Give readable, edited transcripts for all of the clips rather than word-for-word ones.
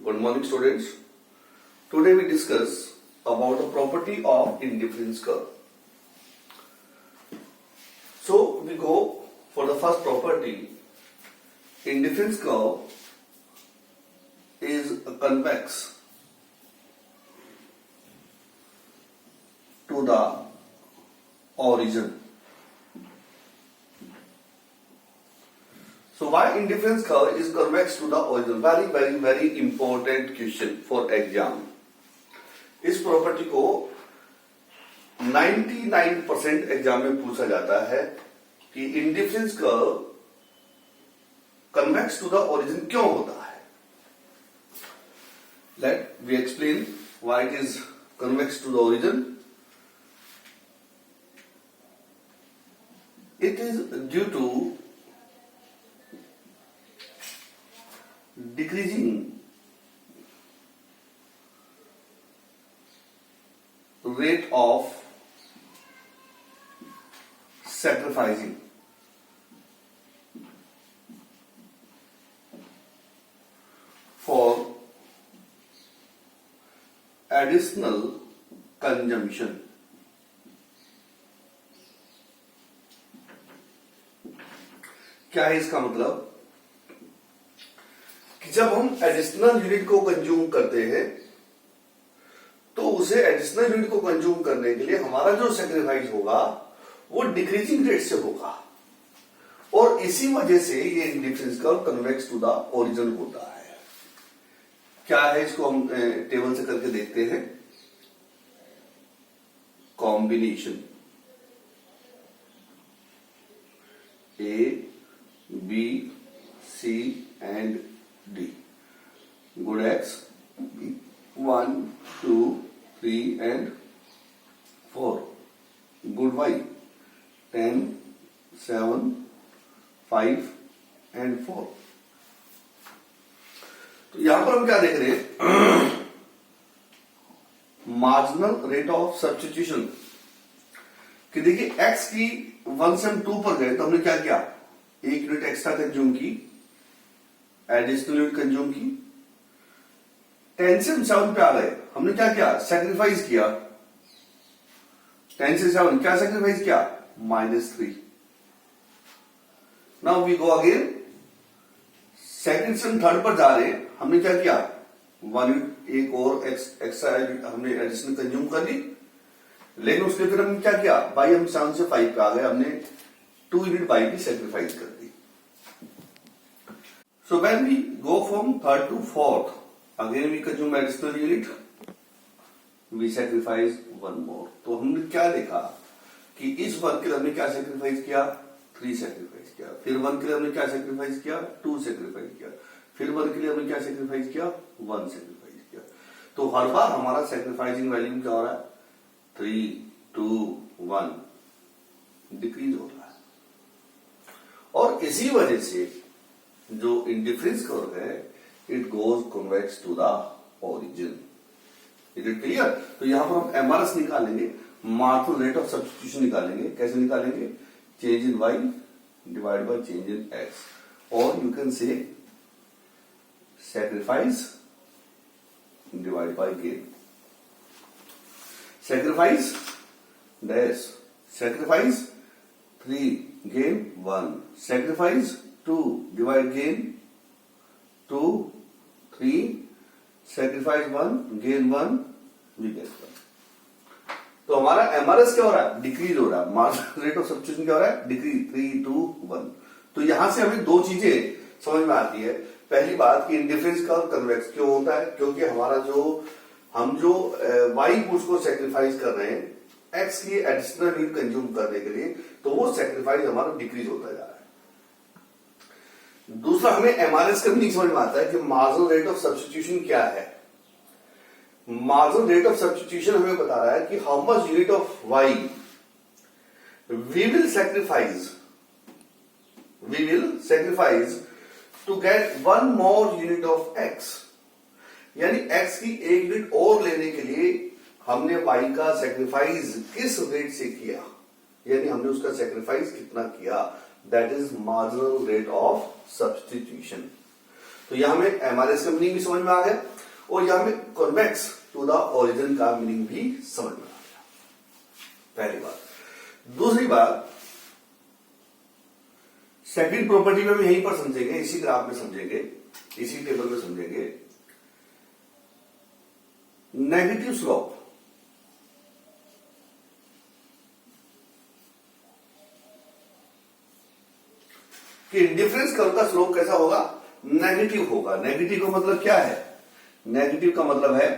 Good morning, students. Today we discuss about the property of indifference curve. So we go for the first property. Indifference curve is convex to the origin. So why indifference curve is convex to the origin? Very important question for exam. इस property को 99% exam में पूछा जाता है कि indifference curve convex to the origin क्यों होता है. Let we explain why it is convex to the origin. It is due to decreasing rate of sacrificing for additional consumption. क्या है इसका मतलब कि जब हम एडिशनल यूनिट को कंज्यूम करते हैं तो उसे एडिशनल यूनिट को कंज्यूम करने के लिए हमारा जो सेक्रीफाइस होगा वो डिक्रीजिंग रेट से होगा और इसी वजह से ये indifference curve convex to the origin होता है. क्या है इसको हम टेबल से करके देखते हैं. Combination A B C and D. Good X 1, 2, 3 and 4. Good Y 10, 7, 5 and 4. तो यहां पर हम क्या देख रहे हैं. मार्जिनल रेट ऑफ सब्स्टिट्यूशन कि देखिए X की 1 से हम 2 पर गए तो हमने क्या किया, एक यूनिट एक्स्ट्रा कंज्यूम की, एडिशनल यूनिट कंज्यूम की. 10 से 7 पे आ गए, हमने क्या किया, सेक्रीफाइस किया. 10 से 7 क्या सेक्रीफाइस किया, -3. Now we go again. Second से थर्ड पर जा रहे हैं, हमने क्या किया, 1 यूनिट एक और एक्स्ट्रा हमने एडिशनल कंज्यूम कर ली. लेकिन उसके फिर हमने क्या किया, भाई हम 7 से 5 पे आ गए, हमने 2 यूनिट बाई की सेक्रीफाइस कर दी. So when we go from third to fourth, again we consume additional unit, we sacrifice one more. तो हमने क्या देखा कि इस 1 के लिए हमने क्या सेक्रीफाइस किया, 3 सेक्रीफाइस किया. फिर 1 के लिए हमने क्या सेक्रीफाइस किया, 2 सेक्रीफाइस किया. फिर 1 के लिए हमने क्या सेक्रीफाइस किया, 1 सेक्रीफाइस किया. तो हर बार हमारा सेक्रीफाइसिंग वैल्यू क्या हो रहा है, 3, 2, 1 डिक्रीज हो रहा है. और इसी वजह से जो इंडिफरेंस कर्व है it goes convex to the origin. Is it clear. तो यहां पर हम एमआरएस निकालेंगे, मार्जिनल रेट ऑफ सब्स्टिट्यूशन निकालेंगे. कैसे निकालेंगे, change in Y divide by change in X, और you can say sacrifice divide by gain. Sacrifice dash sacrifice 3 gain 1, sacrifice 2 divide gain 2, 3, sacrifice 1 gain 1, we get 1. तो हमारा MRS क्या हो रहा है, डिक्रीज हो रहा है. मार्जिनल रेट ऑफ सब्स्टिट्यूशन क्या हो रहा है, डिक्रीज 3, 2, 1. तो यहां से हमें दो चीजें समझ में आती है. पहली बात कि इंडिफरेंस कर्व कन्वेक्स क्यों होता है, क्योंकि हमारा हम जो वाई गुड्स को सेक्रीफाइस कर रहे हैं एक्स की एडिशनल यूनिट कंज्यूम करने के लिए, तो वो सेक्रीफाइस हमारा डिक्रीज होता जा रहा है. दूसरा, हमें एमआरएस का भी समझ में आता है कि मार्जिनल रेट ऑफ सब्स्टिट्यूशन क्या है. मार्जिनल रेट ऑफ सब्स्टिट्यूशन हमें बता रहा है कि how much unit of Y we will sacrifice to get 1 more unit of X. यानी एक्स की एक यूनिट और लेने के लिए हमने वाई का सेक्रीफाइस किस रेट से किया, यानी हमने उसका सेक्रीफाइस कितना किया, that is marginal rate of substitution. तो यहां में एमआरएस का मीनिंग भी समझ में आ गया और यहां में कॉन्वेक्स टू द ओरिजिन का मीनिंग भी समझ में आ गया। पहली बात। दूसरी बात, सेकंड प्रॉपर्टी में भी यहीं पर समझेंगे, इसी ग्राफ में समझेंगे, इसी टेबल में समझेंगे। नेगेटिव स्लोप कि डिफरेंस कर्व का स्लोप कैसा होगा? नेगेटिव होगा। नेगेटिव का मतलब क्या है? नेगेटिव का मतलब है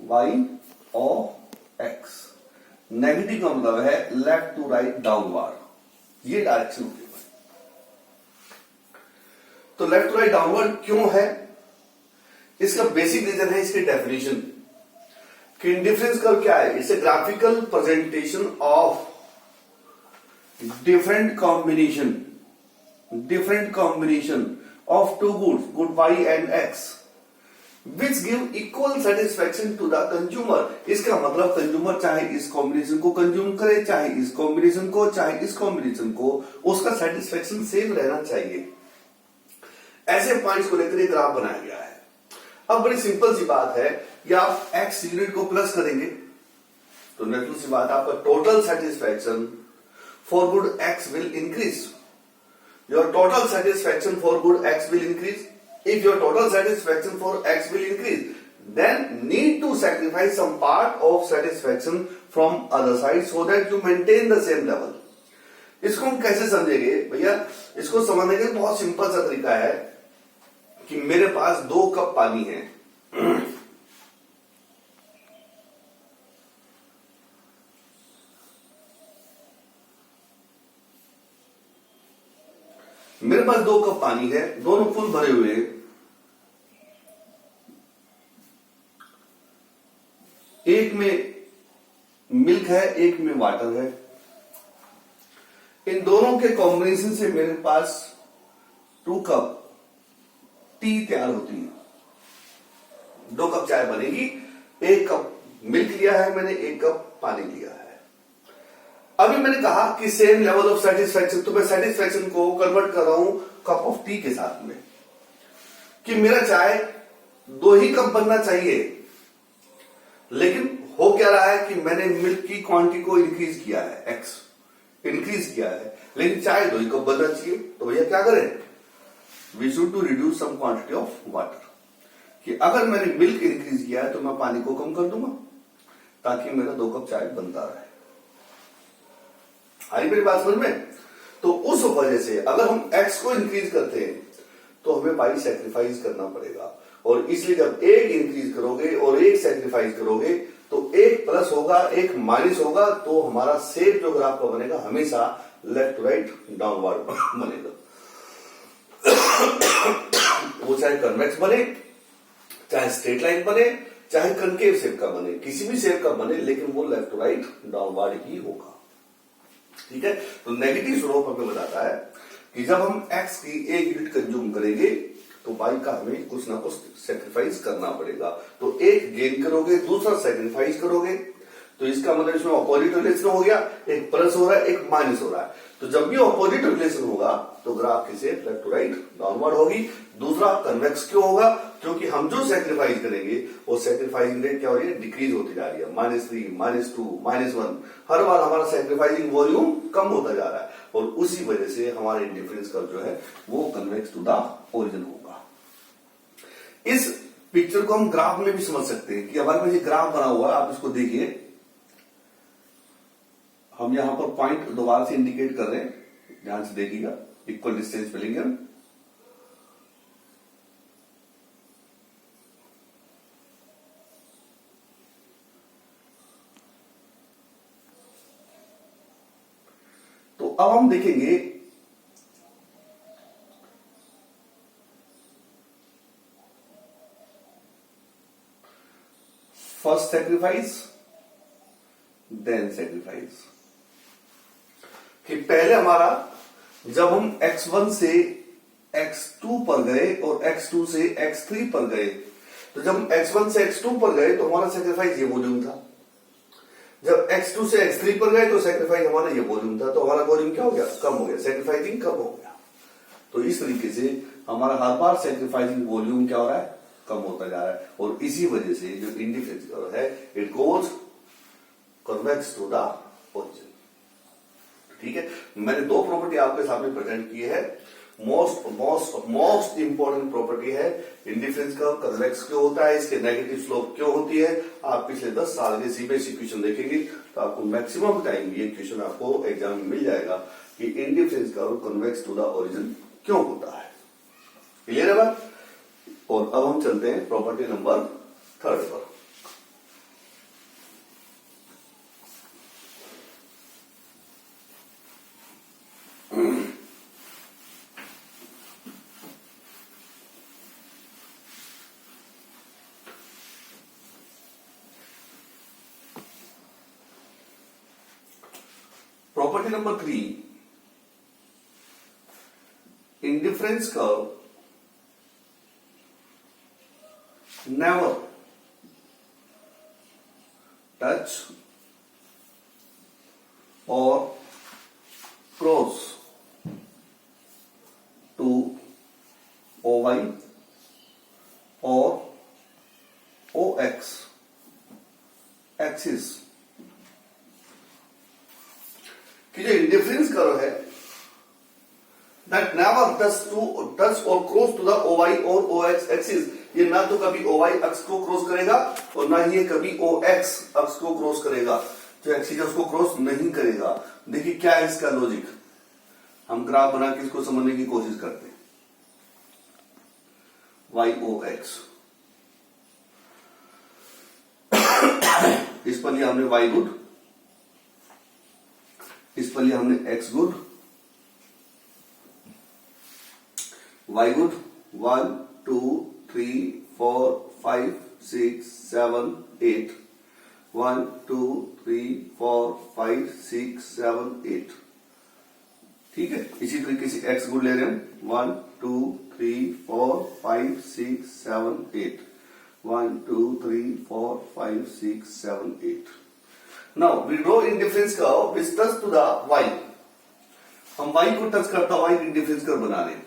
y ऑफ x। नेगेटिव का मतलब है लेफ्ट टू राइट डाउनवर्ड, ये डायरेक्शन होती है। तो लेफ्ट टू राइट डाउनवर्ड क्यों है? इसका बेसिक रीजन है इसकी डेफिनेशन कि डिफरेंस कर्व क्या है? It's A graphical presentation of different combination of two goods, good y and x, which give equal satisfaction to the consumer। इसका मतलब कंज्यूमर चाहे इस कॉम्बिनेशन को कंज्यूम करे, चाहे इस कॉम्बिनेशन को, चाहे इस कॉम्बिनेशन को, उसका सेटिस्फेक्शन सेम रहना चाहिए। ऐसे पॉइंट्स को लेकर एक ग्राफ बनाया गया है। अब बड़ी सिंपल सी बात है कि आप x यूनिट को प्लस करेंगे तो नेचुरल सी बात आपका total satisfaction for good x will increase. Your total satisfaction for good x will increase. If your total satisfaction for x will increase, then need to sacrifice some part of satisfaction from other side so that you maintain the same level. इसको हम कैसे समझेंगे भैया? इसको समझने का बहुत simple सा तरीका है कि मेरे पास 2 कप पानी है, मेरे पास 2 कप पानी है, दोनों फुल भरे हुए हैं। एक में मिल्क है, एक में वाटर है। इन दोनों के कॉम्बिनेशन से मेरे पास 2 कप टी तैयार होती है। 2 कप चाय बनेगी, 1 कप मिल्क लिया है मैंने, 1 कप पानी लिया है। अभी मैंने कहा कि सेम लेवल ऑफ सेटिस्फेक्शन, तो मैं सेटिस्फेक्शन को कन्वर्ट कर रहा हूं कप ऑफ टी के साथ में, कि मेरा चाय 2 ही कप बनना चाहिए। लेकिन हो क्या रहा है कि मैंने मिल्क की क्वांटिटी को इंक्रीज किया है, एक्स इंक्रीज किया है, लेकिन चाय 2 ही कप बनना चाहिए। तो भैया क्या करें? We should to reduce some quantity of water, कि अगर मैंने मिल्क इंक्रीज किया है तो मैं पानी को कम कर दूंगा ताकि मेरा 2 कप चाय बनता रहे। आई मेरी बात समझ में? तो उस वजह से अगर हम x को इंक्रीज करते हैं तो हमें y सैक्रिफाइस करना पड़ेगा, और इसलिए जब एक इंक्रीज करोगे और एक सैक्रिफाइस करोगे तो एक प्लस होगा, एक माइनस होगा, तो हमारा शेप जो ग्राफ का बनेगा हमेशा लेफ्ट टू राइट डाउनवर्ड बनेगा। वो चाहे कन्वेक्स बने, चाहे स्ट्रेट लाइन बने, चाहे कनकेव शेप का बने, किसी भी शेप का बने, लेकिन वो लेफ्ट टू राइट डाउनवर्ड ही होगा। ठीक है? तो नेगेटिव स्लोप हमें बताता है कि जब हम x की 1 यूनिट कंज्यूम करेंगे तो y का हमें कुछ ना कुछ सेक्रीफाइस करना पड़ेगा। तो एक गेन करोगे, दूसरा सेक्रीफाइस करोगे, तो इसका मतलब इसमें ऑपोजिट रिलेशन हो गया, एक प्लस हो रहा है, एक माइनस हो रहा है। तो जब भी ऑपोजिट रिलेशन होगा तो ग्राफ की shape left to right downward होगी। दूसरा कन्वेक्स क्यों होगा? क्योंकि हम जो सेक्रीफाइस करेंगे वो सेक्रीफाइसिंग रेट क्या हो रही है? डिक्रीज होती जा रही है, -3, -2, -1। हर बार हमारा सेक्रीफाइसिंग वॉल्यूम कम होता जा रहा है, और उसी वजह से हमारे डिफरेंस कर्व जो है वो कन्वेक्स टू द ओरिजिन होगा। इस पिक्चर को हम ग्राफ में भी समझ सकते हैं कि हमारे पास ये ग्राफ बना हुआ है, आप इसको देखिए। हम यहां पर पॉइंट दोबारा से इंडिकेट कर रहे हैं, ध्यान से देखिएगा। इक्वल डिस्टेंस पे लेंगे हम, तो अब हम देखेंगे फर्स्ट सेक्रीफाइस देन सेक्रीफाइस, कि पहले हमारा जब हम x1 से x2 पर गए और x2 से x3 पर गए, तो जब हम x1 से x2 पर गए तो हमारा सेक्रीफाइस ये वॉल्यूम था। जब x2 से x3 पर गए तो सेक्रीफाइस हमारा ये वॉल्यूम था, तो हमारा वॉल्यूम क्या हो गया, कम हो गया, सेक्रीफाइसिंग कम हो गया। तो इस तरीके से हमारा हर बार सेक्रीफाइसिंग वॉल्यूम क्या हो रहा है, कम होता जा रहा है। और इसी वजह से जो इंडिफरेंस कर्व है it goes convex to the origin. ठीक है, मैंने दो प्रॉपर्टी आपके सामने प्रेजेंट की है। मोस्ट इंपॉर्टेंट प्रॉपर्टी है इंडिफरेंस कर्व कन्वेक्स क्यों होता है, इसके नेगेटिव स्लोप क्यों होती है। आप पिछले 10 साल के सीबीएसई क्वेश्चन देखेंगे तो आपको मैक्सिमम टाइम ये क्वेश्चन आपको एग्जाम में मिल जाएगा कि indifference curve convex to the origin क्यों होता है। क्लियर है बात। और अब हम चलते हैं प्रॉपर्टी नंबर 3 पर। Property number 3, indifference curve never touch or cross to OY or OX axis। कि जो इंडिफरेंस कर्व है दैट नेवर टच और क्रॉस टू द OY और OX एक्सिस, ये ना तो कभी OY अक्ष को क्रॉस करेगा और ना ही ये कभी OX अक्ष को क्रॉस करेगा, जो एक्सिस उसको क्रॉस नहीं करेगा। देखिए क्या है इसका लॉजिक, हम ग्राफ बना के इसको समझने की कोशिश करते हैं। YOX इस पर लिया हमने Y गुड, इस पर लिया हमने x गुड, y गुड 1 2 3 4 5 6 7 8 1 2 3 4 5 6 7 8। ठीक है, इसी तरीके से x गुड ले रहे हैं 1 2 3 4 5 6 7 8 1 2 3 4 5 6 7 8। Now we draw indifference curve which touch to the y। हम y को टच करता हुआ एक इंडिफरेंस कर्व बना रहे हैं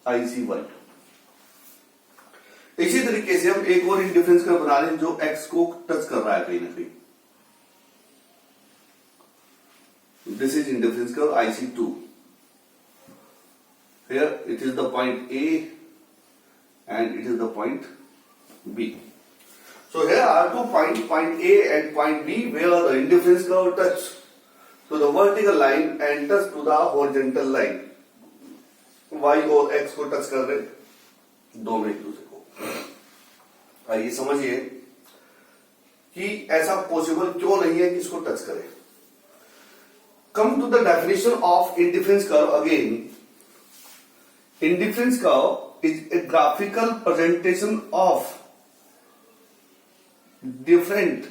ICY। इसी तरीके से हम एक और इंडिफरेंस कर्व बना रहे हैं जो x को टच कर रहा है कहीं ना कहीं। This is indifference curve IC2। Here it is the point A and it is the point B। So here are two points, point A and point B, where the indifference curve touch to the vertical line and touch to the horizontal line। Y और X को touch कर रहे दोनों एक दूसरे को। आइए समझिए कि ऐसा पॉसिबल क्यों नहीं है कि इसको टच करे। Come to the definition of indifference curve again। Indifference curve is a graphical presentation of different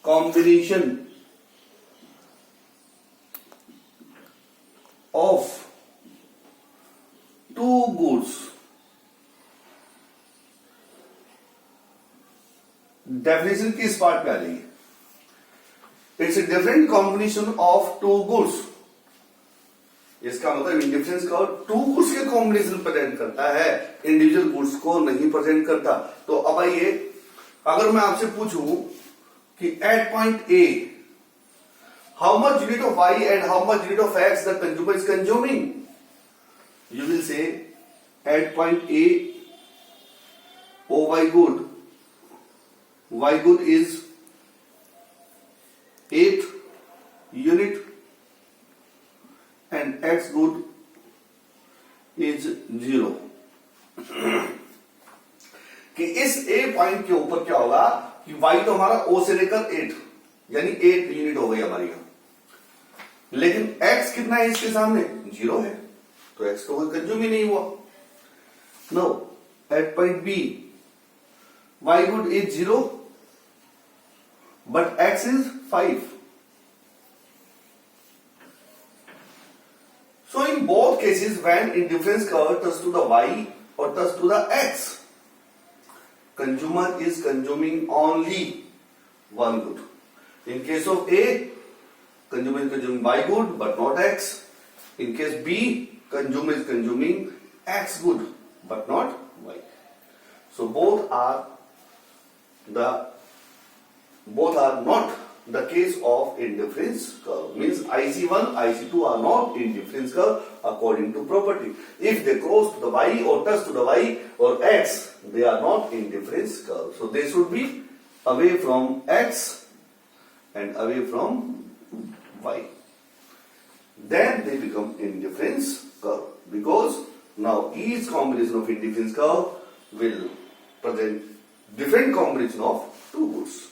combination of two goods। Definition किस पार्ट में आ रही है, it's a different combination of two goods. इसका मतलब इंडिफरेंस कर्व टू गुड्स के combination present करता है, इंडिविजुअल गुड्स को नहीं प्रेजेंट करता। तो अब आइए, अगर मैं आपसे पूछूं कि at point A how much unit of y and how much unit of x the consumer is consuming, you will say at point A OY good, y good is 8 unit and x good is 0। कि इस A point के ऊपर क्या होगा कि y तो हमारा O से लेकर 8 यानी 8 यूनिट हो गई हमारी यहां, लेकिन x कितना है इसके सामने 0 है, तो x तो कोई कंज्यूम ही नहीं हुआ। No at point B y good is 0 but x is 5। So in both cases when indifference curve touch to the y or touch to the x, consumer is consuming only one good. In case of A, consumer is consuming Y good but not X. In case B, consumer is consuming X good but not Y. So both are not the case of indifference curve. Means IC1, IC2 are not indifference curve according to property. If they cross to the Y or touch to the Y or X, they are not indifference curve. So they should be away from X and away from Y. Then they become indifference curve, because now each combination of indifference curve will present different combination of two goods.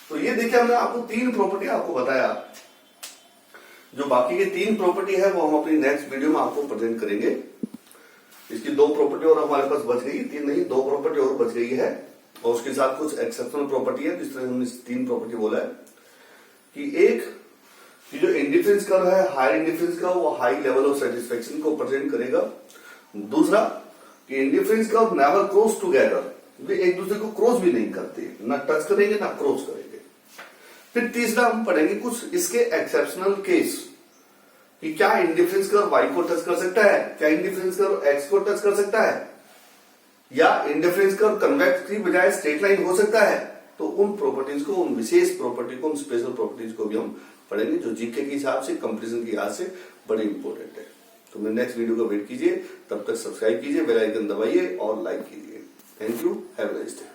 तो ये देखिए हमने आपको तीन property आपको बताया. जो बाकी के तीन प्रॉपर्टी है वो हम अपनी नेक्स्ट वीडियो में आपको प्रेजेंट करेंगे. इसकी दो प्रॉपर्टी और हमारे पास बच गई, तीन नहीं दो प्रॉपर्टी और बच गई है, और उसके साथ कुछ एक्सेप्शनल प्रॉपर्टी है. इस तरह हमने तीन प्रॉपर्टी बोला है कि एक कि जो इंडिफरेंस कर्व है, हाई इंडिफरेंस कर्व, वो हाई लेवल ऑफ सेटिस्फेक्शन को प्रेजेंट करेगा. दूसरा कि indifference curve never cross together, वे एक दूसरे को क्रॉस भी नहीं करते, ना टच करेंगे ना क्रॉस करेंगे. फिर तीसरा हम पढ़ेंगे कुछ इसके एक्सेप्शनल केस कि क्या इंडिफरेंस कर्व वाई को टच कर सकता है, क्या इंडिफरेंस कर्व एक्स को टच कर सकता है, या इंडिफरेंस कर्व कन्वेक्स की बजाय स्ट्रेट लाइन हो सकता है. तो उन प्रॉपर्टीज को, उन विशेष प्रॉपर्टी को, उन स्पेशल प्रॉपर्टीज को भी हम पढ़ेंगे जो जीके के हिसाब से, कंपैरिजन के लिहाज से बड़े इंपॉर्टेंट है. तो मेरे नेक्स्ट वीडियो का वेट कीजिए, तब तक सब्सक्राइब कीजिए, बेल आइकन दबाइए और लाइक कीजिए. Thank you, have a nice day.